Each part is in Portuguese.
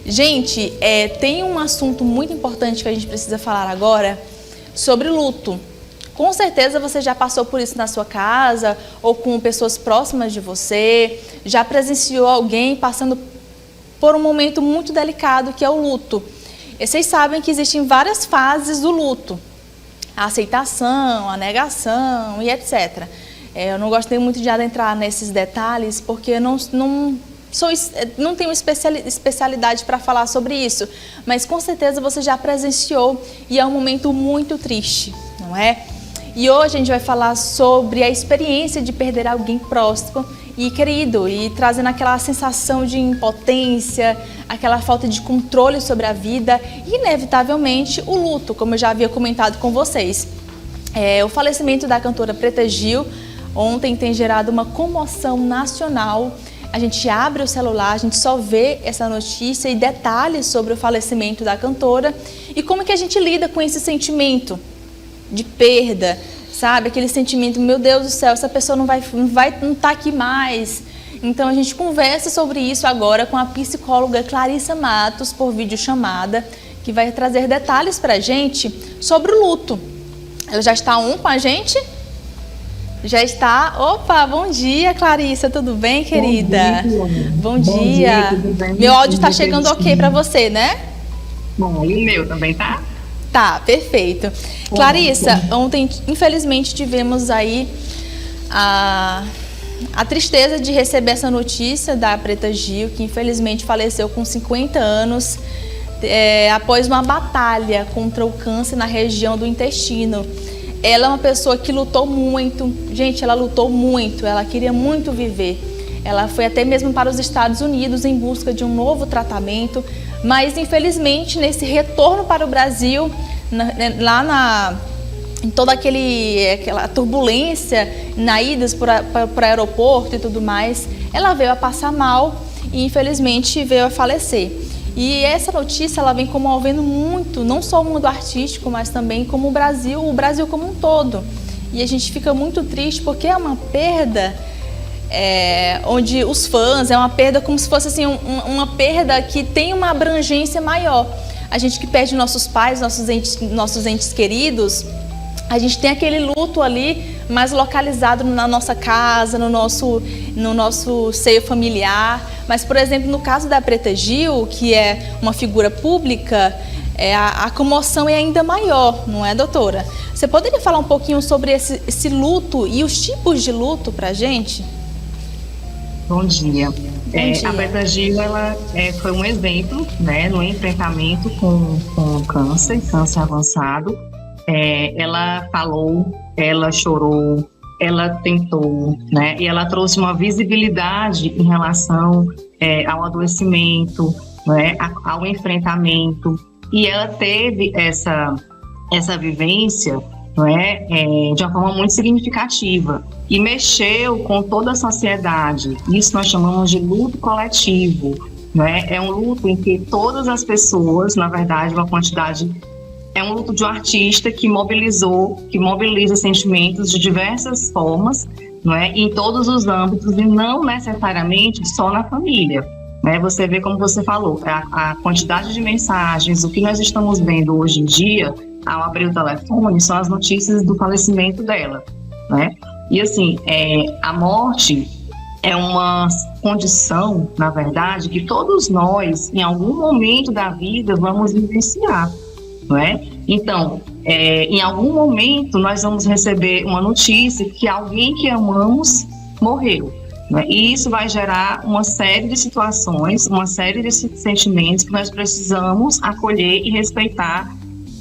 Gente, tem um assunto muito importante que a gente precisa falar agora sobre luto. Com certeza você já passou por isso na sua casa ou com pessoas próximas de você, já presenciou alguém passando por um momento muito delicado que é o luto. E vocês sabem que existem várias fases do luto. A aceitação, a negação e etc. Eu não gostei muito de adentrar nesses detalhes porque eu não tenho especialidade para falar sobre isso, mas com certeza você já presenciou e é um momento muito triste, não é? E hoje a gente vai falar sobre a experiência de perder alguém próximo e querido e trazendo aquela sensação de impotência, aquela falta de controle sobre a vida e, inevitavelmente, o luto, como eu já havia comentado com vocês. O falecimento da cantora Preta Gil ontem tem gerado uma comoção nacional. A gente abre o celular, a gente só vê essa notícia e detalhes sobre o falecimento da cantora e como que a gente lida com esse sentimento de perda, sabe? Aquele sentimento, meu Deus do céu, essa pessoa não tá aqui mais. Então a gente conversa sobre isso agora com a psicóloga Clarissa Matos por videochamada, que vai trazer detalhes pra gente sobre o luto. Ela já está com a gente? Já está. Opa, bom dia, Clarissa, tudo bem, querida? Bom dia. Tudo bem? Meu áudio está chegando ok para você, né? Bom, e o meu também tá? Tá, perfeito. Clarissa, ontem, infelizmente, tivemos aí a tristeza de receber essa notícia da Preta Gil, que infelizmente faleceu com 50 anos, após uma batalha contra o câncer na região do intestino. Ela é uma pessoa que lutou muito, gente, ela lutou muito, ela queria muito viver. Ela foi até mesmo para os Estados Unidos em busca de um novo tratamento, mas infelizmente nesse retorno para o Brasil, em toda aquela turbulência, na idas para o aeroporto e tudo mais, ela veio a passar mal e infelizmente veio a falecer. E essa notícia ela vem comovendo muito, não só o mundo artístico, mas também como o Brasil como um todo. E a gente fica muito triste porque é uma perda onde os fãs, é uma perda como se fosse assim, uma perda que tem uma abrangência maior. A gente que perde nossos pais, nossos entes queridos, a gente tem aquele luto ali mais localizado na nossa casa, no nosso seio familiar. Mas, por exemplo, no caso da Preta Gil, que é uma figura pública, a comoção é ainda maior, não é, doutora? Você poderia falar um pouquinho sobre esse luto e os tipos de luto para a gente? Bom dia. Bom dia. A Preta Gil, ela foi um exemplo, né, no enfrentamento com câncer avançado. Ela falou, ela chorou, ela tentou, né, e ela trouxe uma visibilidade em relação ao adoecimento, né, ao enfrentamento, e ela teve essa vivência, né, de uma forma muito significativa e mexeu com toda a sociedade. Isso nós chamamos de luto coletivo, né? É um luto em que todas as pessoas, na verdade, uma quantidade. É um luto de um artista que mobiliza sentimentos de diversas formas, não é? Em todos os âmbitos e não necessariamente só na família. Né? Você vê, como você falou, a quantidade de mensagens, o que nós estamos vendo hoje em dia, ao abrir o telefone, são as notícias do falecimento dela. Né? E assim, a morte é uma condição, na verdade, que todos nós, em algum momento da vida, vamos vivenciar. Não é? Então, em algum momento nós vamos receber uma notícia que alguém que amamos morreu, né? E isso vai gerar uma série de situações, uma série de sentimentos que nós precisamos acolher e respeitar,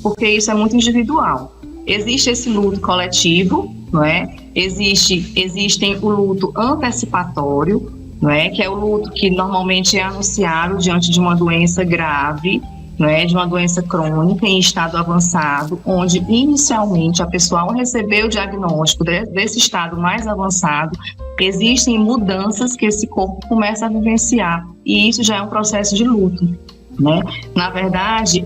porque isso é muito individual. Existe esse luto coletivo, não é? Existem o luto antecipatório, não é? Que é o luto que normalmente é anunciado diante de uma doença grave, né, de uma doença crônica em estado avançado, onde inicialmente a pessoa, ao receber o diagnóstico desse estado mais avançado, existem mudanças que esse corpo começa a vivenciar, e isso já é um processo de luto. Né? Na verdade,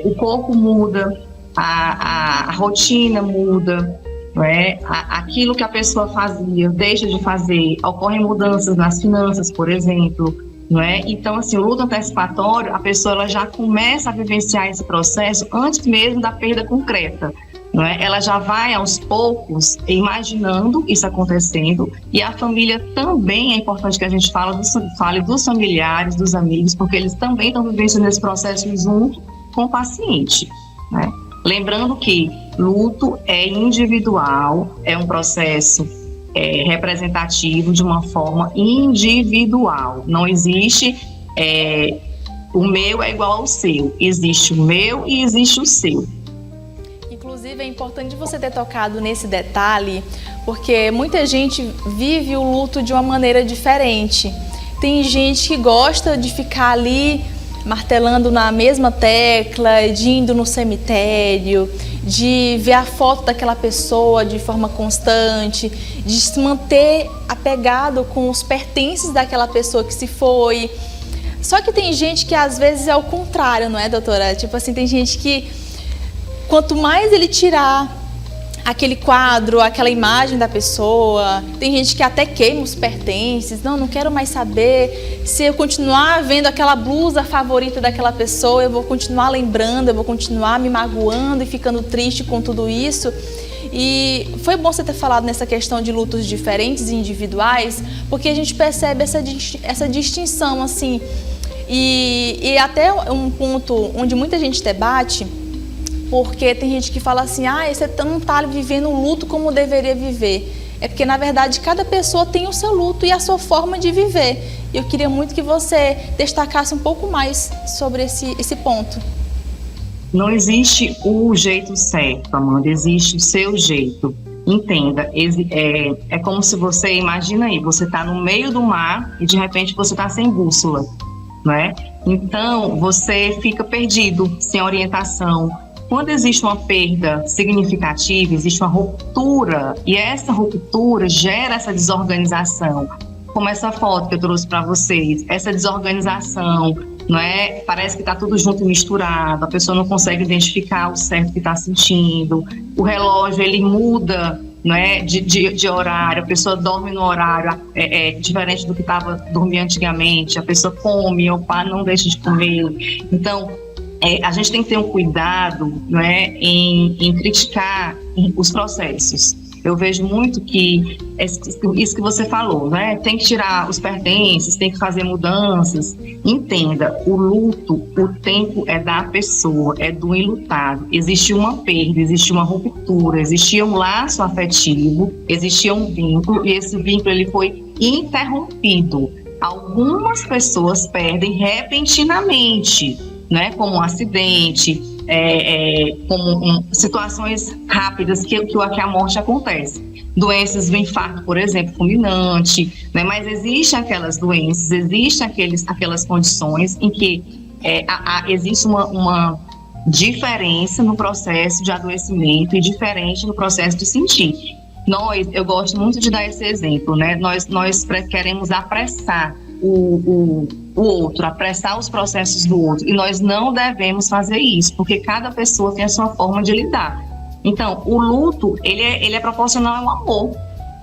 o corpo muda, a rotina muda, né? Aquilo que a pessoa fazia deixa de fazer, ocorrem mudanças nas finanças, por exemplo. não é? Então, assim, o luto antecipatório, a pessoa ela já começa a vivenciar esse processo antes mesmo da perda concreta, não é? Ela já vai aos poucos imaginando isso acontecendo, e a família também é importante que a gente fale dos familiares, dos amigos, porque eles também estão vivenciando esse processo junto com o paciente, né? Lembrando que luto é individual, é um processo representativo de uma forma individual. Não existe o meu é igual ao seu. Existe o meu e existe o seu. Inclusive, é importante você ter tocado nesse detalhe, porque muita gente vive o luto de uma maneira diferente. Tem gente que gosta de ficar ali martelando na mesma tecla, de indo no cemitério, de ver a foto daquela pessoa de forma constante, de se manter apegado com os pertences daquela pessoa que se foi. Só que tem gente que às vezes é o contrário, não é, doutora? Tipo assim, tem gente que quanto mais ele tirar aquele quadro, aquela imagem da pessoa, tem gente que até queima os pertences, não quero mais saber, se eu continuar vendo aquela blusa favorita daquela pessoa, eu vou continuar lembrando, eu vou continuar me magoando e ficando triste com tudo isso. E foi bom você ter falado nessa questão de lutos diferentes e individuais, porque a gente percebe essa distinção, assim, e até um ponto onde muita gente debate, porque tem gente que fala assim, você não está vivendo o luto como deveria viver. É porque, na verdade, cada pessoa tem o seu luto e a sua forma de viver. E eu queria muito que você destacasse um pouco mais sobre esse ponto. Não existe o jeito certo, Amanda, existe o seu jeito. Entenda, é como se você, imagina aí, você está no meio do mar e de repente você está sem bússola, não é? Então, você fica perdido, sem orientação. Quando existe uma perda significativa, existe uma ruptura, e essa ruptura gera essa desorganização, como essa foto que eu trouxe para vocês, essa desorganização, não é? Parece que está tudo junto e misturado, a pessoa não consegue identificar o certo que está sentindo, o relógio ele muda, não é? de horário, a pessoa dorme no horário diferente do que estava dormindo antigamente, a pessoa come, ou não deixa de comer. Então, a gente tem que ter um cuidado, não é, em criticar os processos. Eu vejo muito que isso que você falou, né? Tem que tirar os pertences, tem que fazer mudanças. Entenda, o luto, o tempo é da pessoa, é do enlutado. Existe uma perda, existe uma ruptura, existia um laço afetivo, existia um vínculo, e esse vínculo ele foi interrompido. Algumas pessoas perdem repentinamente, né, como um acidente, como situações rápidas que a morte acontece. Doenças do infarto, por exemplo, fulminante, né, mas existem aquelas doenças, existem aquelas condições em que existe uma diferença no processo de adoecimento e diferente no processo de sentir. Eu gosto muito de dar esse exemplo, né? Nós queremos apressar o outro, apressar os processos do outro, e nós não devemos fazer isso, porque cada pessoa tem a sua forma de lidar. Então, o luto, ele é proporcional ao amor.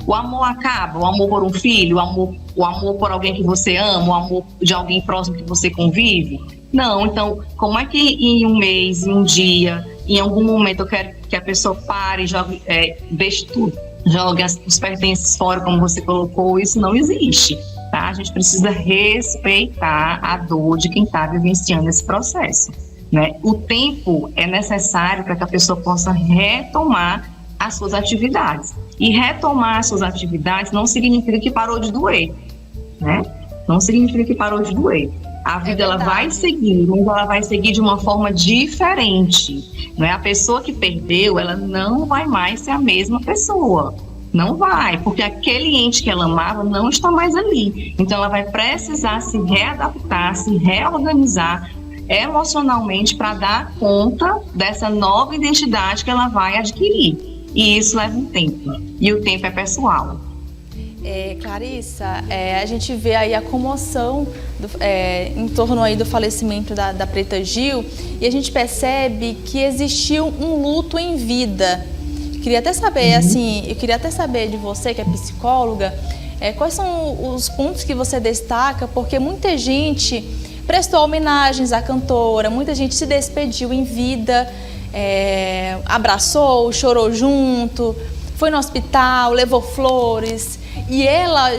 O amor acaba, o amor por um filho, o amor por alguém que você ama, o amor de alguém próximo que você convive. Não, então, como é que em um mês, em um dia, em algum momento eu quero que a pessoa pare, deixe tudo, jogue os pertences fora, como você colocou? Isso não existe. Tá? A gente precisa respeitar a dor de quem está vivenciando esse processo, né? O tempo é necessário para que a pessoa possa retomar as suas atividades. E retomar as suas atividades não significa que parou de doer, né? Não significa que parou de doer. A vida ela vai seguir, mas ela vai seguir de uma forma diferente, né? A pessoa que perdeu, ela não vai mais ser a mesma pessoa. Não vai, porque aquele ente que ela amava não está mais ali. Então, ela vai precisar se readaptar, se reorganizar emocionalmente para dar conta dessa nova identidade que ela vai adquirir. E isso leva um tempo. E o tempo é pessoal. Clarissa, a gente vê aí a comoção em torno aí do falecimento da Preta Gil, e a gente percebe que existiu um luto em vida. Queria até saber, assim, eu queria até saber de você, que é psicóloga, Quais são os pontos que você destaca? Porque muita gente prestou homenagens à cantora, muita gente se despediu em vida, abraçou, chorou junto, foi no hospital, levou flores, e ela,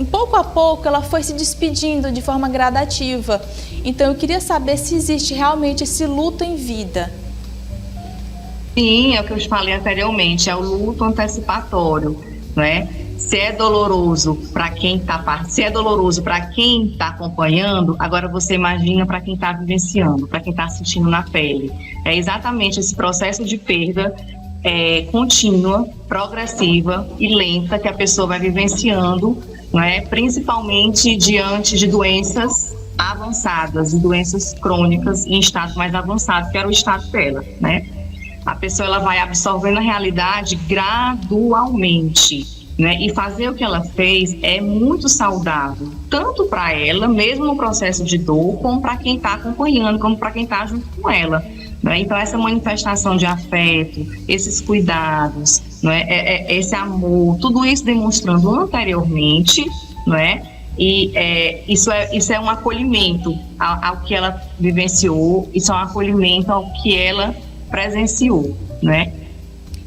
pouco a pouco, ela foi se despedindo de forma gradativa. Então eu queria saber se existe realmente esse luto em vida. Sim, é o que eu te falei anteriormente, é o luto antecipatório, né? Se é doloroso para quem está acompanhando, agora você imagina para quem está vivenciando, para quem está sentindo na pele. É exatamente esse processo de perda contínua, progressiva e lenta que a pessoa vai vivenciando, né? Principalmente diante de doenças avançadas e doenças crônicas em estado mais avançado, que era o estado dela, né? A pessoa ela vai absorvendo a realidade gradualmente. Né? E fazer o que ela fez é muito saudável, tanto para ela, mesmo no processo de dor, como para quem está acompanhando, como para quem está junto com ela. Né? Então, essa manifestação de afeto, esses cuidados, né? Esse amor, tudo isso demonstrando anteriormente, né? E isso é um acolhimento ao que ela vivenciou, isso é um acolhimento ao que ela presenciou, né?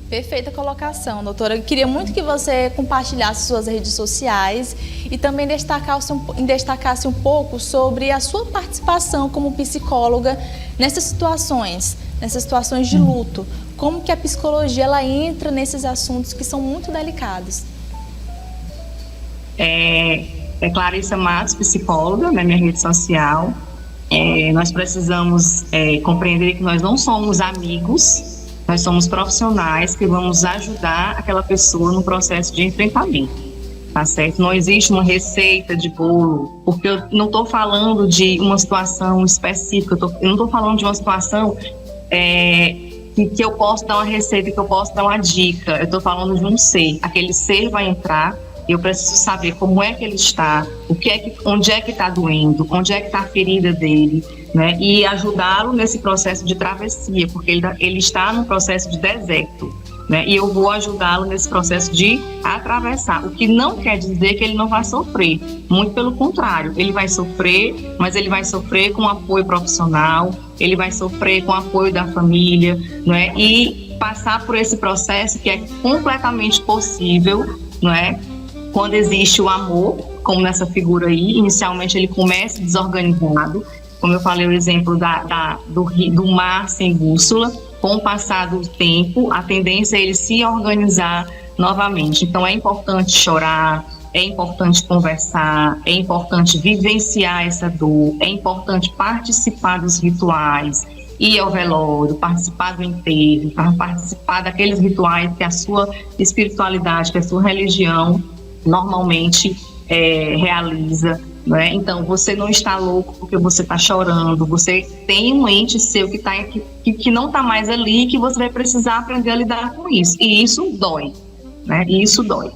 Perfeita colocação, doutora. Eu queria muito que você compartilhasse suas redes sociais e também destacasse um pouco sobre a sua participação como psicóloga nessas situações de luto. Como que a psicologia ela entra nesses assuntos que são muito delicados? Clarissa Matos, psicóloga, na minha rede social. Nós precisamos compreender que nós não somos amigos. Nós somos profissionais que vamos ajudar aquela pessoa no processo de enfrentamento, tá certo? Não existe uma receita de bolo, porque eu não estou falando de uma situação específica, eu não estou falando de uma situação que eu posso dar uma receita, que eu posso dar uma dica. Eu estou falando de um ser. Aquele ser vai entrar e eu preciso saber como é que ele está, onde é que está doendo, onde é que está a ferida dele, né? E ajudá-lo nesse processo de travessia, porque ele está no processo de deserto, né? E eu vou ajudá-lo nesse processo de atravessar, o que não quer dizer que ele não vai sofrer, muito pelo contrário, ele vai sofrer, mas ele vai sofrer com apoio profissional, ele vai sofrer com apoio da família, né? E passar por esse processo que é completamente possível, não é? Quando existe o amor, como nessa figura aí, inicialmente ele começa desorganizado, como eu falei o exemplo do mar sem bússola. Com o passar do tempo, a tendência é ele se organizar novamente. Então é importante chorar, é importante conversar, é importante vivenciar essa dor, é importante participar dos rituais, ir ao velório, participar do enterro, participar daqueles rituais que a sua espiritualidade, que a sua religião normalmente realiza. Né? Então, você não está louco porque você está chorando, você tem um ente seu que não está mais ali, que você vai precisar aprender a lidar com isso. E isso dói, né? E isso dói.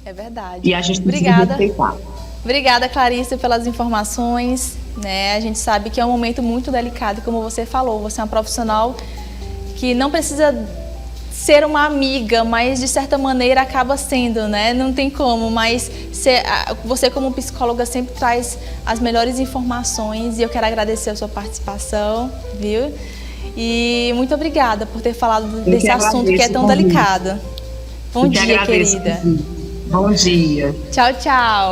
É verdade. E a gente precisa respeitar. Obrigada, Clarissa, pelas informações. Né? A gente sabe que é um momento muito delicado, como você falou. Você é uma profissional que não precisa ser uma amiga, mas de certa maneira acaba sendo, né? Não tem como, mas você como psicóloga sempre traz as melhores informações e eu quero agradecer a sua participação, viu? E muito obrigada por ter falado desse assunto que é tão delicado. Bom dia, querida. Bom dia. Tchau, tchau.